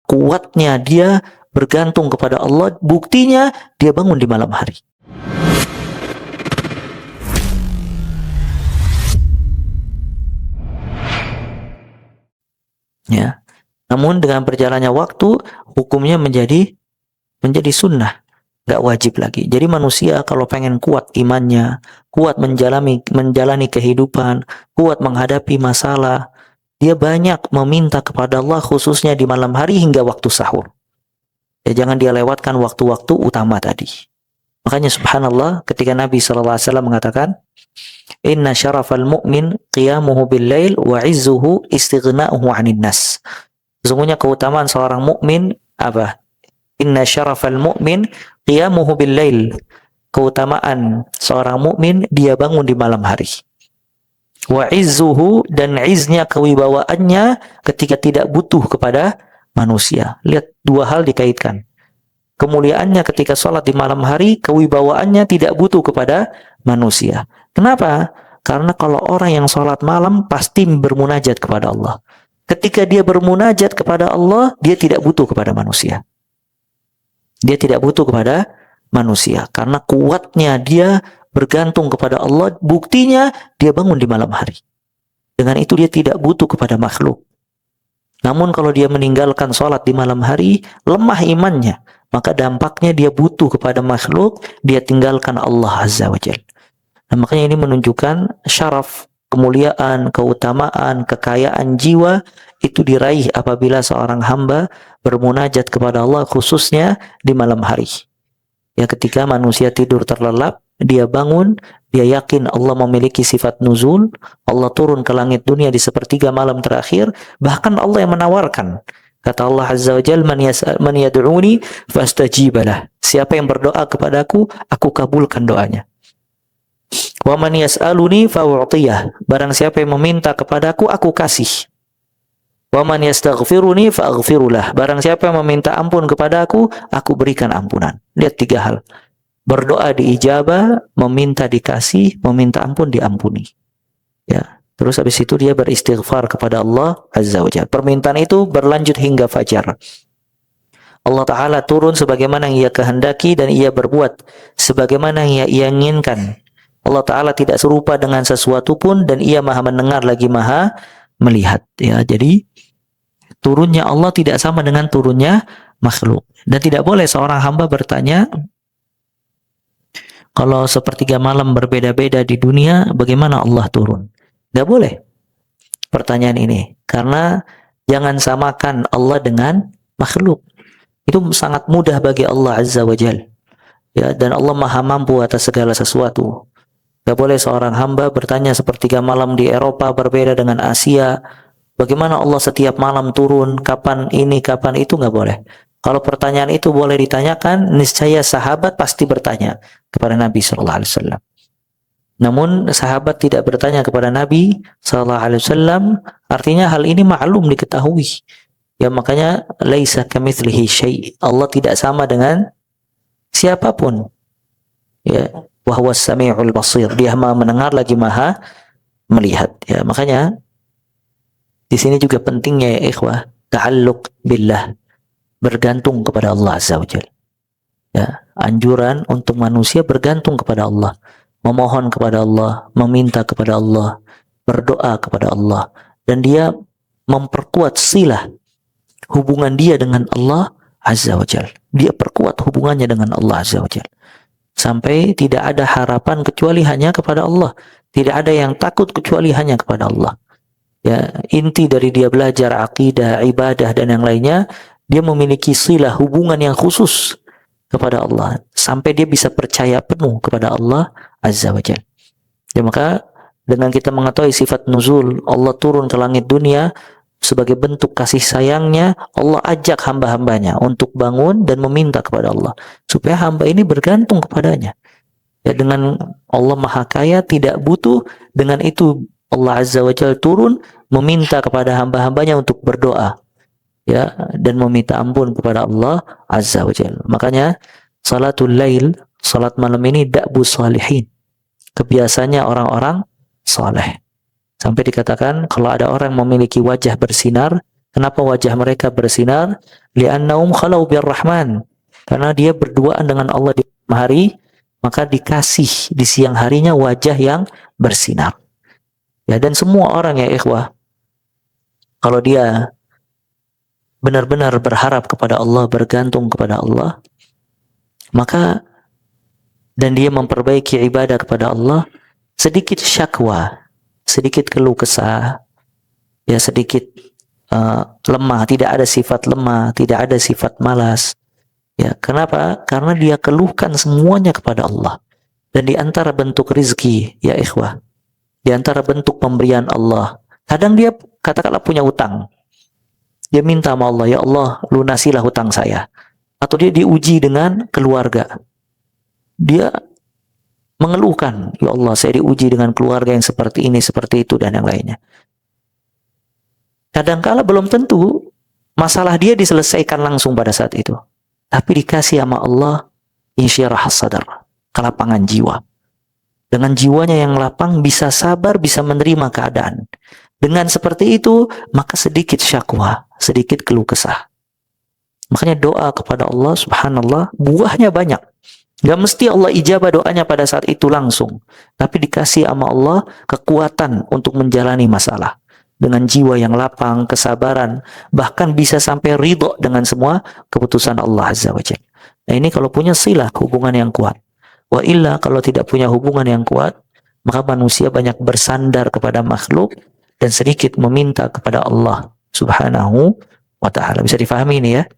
kuatnya dia bergantung kepada Allah, buktinya dia bangun di malam hari. Ya. Namun dengan berjalannya waktu, hukumnya menjadi sunnah, nggak wajib lagi. Jadi manusia kalau pengen kuat imannya, kuat menjalani kehidupan, kuat menghadapi masalah, dia banyak meminta kepada Allah khususnya di malam hari hingga waktu sahur. Ya, jangan dia lewatkan waktu-waktu utama tadi. Makanya subhanallah ketika Nabi SAW mengatakan, Inna syarafal mu'min qiyamuhu bil lail wa izzuhu istighna'uhu 'anil nas. Sesungguhnya keutamaan seorang mukmin apa? Inna syarafal mu'min qiyamuhu bil lail. Keutamaan seorang mukmin dia bangun di malam hari. Wa izzuhu, dan iznya kewibawaannya ketika tidak butuh kepada manusia. Lihat dua hal dikaitkan. Kemuliaannya ketika sholat di malam hari, kewibawaannya tidak butuh kepada manusia. Kenapa? Karena kalau orang yang sholat malam pasti bermunajat kepada Allah. Ketika dia bermunajat kepada Allah, dia tidak butuh kepada manusia. Dia tidak butuh kepada manusia. Karena kuatnya dia bergantung kepada Allah, buktinya dia bangun di malam hari. Dengan itu dia tidak butuh kepada makhluk. Namun kalau dia meninggalkan sholat di malam hari, lemah imannya, maka dampaknya dia butuh kepada makhluk, dia tinggalkan Allah Azza wa Jalla. Nah, makanya ini menunjukkan syaraf, kemuliaan, keutamaan, kekayaan jiwa itu diraih apabila seorang hamba bermunajat kepada Allah khususnya di malam hari. Ya, ketika manusia tidur terlelap, dia bangun, dia yakin Allah memiliki sifat nuzul, Allah turun ke langit dunia di sepertiga malam terakhir, bahkan Allah yang menawarkan. Kata Allah Azza wa Jalla, man yad'uni fastajibalah. Siapa yang berdoa kepadaku, aku kabulkan doanya. Wa man yas'aluni fa'u'tiyah. Barang siapa yang meminta kepadaku, aku kasih. Wa man yastaghfiruni fa'aghfirulah. Barang siapa yang meminta ampun kepadaku, aku berikan ampunan. Lihat tiga hal. Berdoa diijabah, meminta dikasih, meminta ampun diampuni. Ya. Terus habis itu dia beristighfar kepada Allah Azza wa Jalla. Permintaan itu berlanjut hingga fajar. Allah Ta'ala turun sebagaimana yang ia kehendaki dan ia berbuat sebagaimana yang ia inginkan. Allah Ta'ala tidak serupa dengan sesuatu pun dan ia maha mendengar lagi maha melihat. Ya, jadi turunnya Allah tidak sama dengan turunnya makhluk. Dan tidak boleh seorang hamba bertanya, kalau sepertiga malam berbeda-beda di dunia, bagaimana Allah turun? Tidak boleh pertanyaan ini. Karena jangan samakan Allah dengan makhluk. Itu sangat mudah bagi Allah Azza wa Jalla. Ya, dan Allah maha mampu atas segala sesuatu. Tidak boleh seorang hamba bertanya sepertiga malam di Eropa berbeda dengan Asia. Bagaimana Allah setiap malam turun? Kapan ini, kapan itu? Nggak boleh. Kalau pertanyaan itu boleh ditanyakan, niscaya sahabat pasti bertanya kepada Nabi Sallallahu Alaihi Wasallam. Namun sahabat tidak bertanya kepada Nabi Sallallahu Alaihi Wasallam. Artinya hal ini maklum diketahui. Ya, makanya laisa kamitslihi syai'. Allah tidak sama dengan siapapun. Ya, wa huwas samiul basir. Dia maha mendengar lagi maha melihat. Ya, makanya di sini juga pentingnya ya ikhwah, ta'alluq billah, bergantung kepada Allah Azza wa Jalla. Ya, anjuran untuk manusia bergantung kepada Allah, memohon kepada Allah, meminta kepada Allah, berdoa kepada Allah, dan dia memperkuat silah hubungan dia dengan Allah Azza wa Jalla. Dia perkuat hubungannya dengan Allah Azza wa Jalla. Sampai tidak ada harapan kecuali hanya kepada Allah. Tidak ada yang takut kecuali hanya kepada Allah. Ya, inti dari dia belajar akidah, ibadah dan yang lainnya, dia memiliki silah hubungan yang khusus kepada Allah sampai dia bisa percaya penuh kepada Allah Azza wa Jalla. Ya, maka dengan kita mengetahui sifat nuzul, Allah turun ke langit dunia sebagai bentuk kasih sayangnya, Allah ajak hamba-hambanya untuk bangun dan meminta kepada Allah supaya hamba ini bergantung kepadanya. Ya, dengan Allah Maha Kaya tidak butuh, dengan itu Allah Azza wa Jalla turun meminta kepada hamba-hambanya untuk berdoa, ya, dan meminta ampun kepada Allah Azza wa Jalla. Makanya salatul lail, salat malam ini da'bu salihin, kebiasaannya orang-orang saleh. Sampai dikatakan kalau ada orang memiliki wajah bersinar, Kenapa wajah mereka bersinar? Li'annahum khalau birrahman. Karena dia berduaan dengan Allah di malam hari, maka dikasih di siang harinya wajah yang bersinar. Ya, dan semua orang ya ikhwah, kalau dia benar-benar berharap kepada Allah, bergantung kepada Allah, maka dan dia memperbaiki ibadah kepada Allah, sedikit syakwa, sedikit keluh kesah, ya sedikit lemah, tidak ada sifat lemah, tidak ada sifat malas. Ya, kenapa? Karena dia keluhkan semuanya kepada Allah. Dan di antara bentuk rizki, ya ikhwah, di antara bentuk pemberian Allah, kadang dia katakanlah punya hutang. Dia minta sama Allah, ya Allah, lunasilah hutang saya. Atau dia diuji dengan keluarga. Dia mengeluhkan, ya Allah, saya diuji dengan keluarga yang seperti ini, seperti itu, dan yang lainnya. Kadangkala belum tentu masalah dia diselesaikan langsung pada saat itu. Tapi dikasih sama Allah insyirah sadar, kelapangan jiwa. Dengan jiwanya yang lapang, bisa sabar, bisa menerima keadaan. Dengan seperti itu, maka sedikit syakwa, sedikit keluh kesah. Makanya doa kepada Allah, subhanallah, buahnya banyak. Gak mesti Allah ijabah doanya pada saat itu langsung. Tapi dikasih sama Allah kekuatan untuk menjalani masalah. Dengan jiwa yang lapang, kesabaran, bahkan bisa sampai ridho dengan semua keputusan Allah Azza wa Jalla. Nah ini kalau punya silah, hubungan yang kuat. Wa illa kalau tidak punya hubungan yang kuat, maka manusia banyak bersandar kepada makhluk dan sedikit meminta kepada Allah Subhanahu wa ta'ala. Bisa difahami ini ya?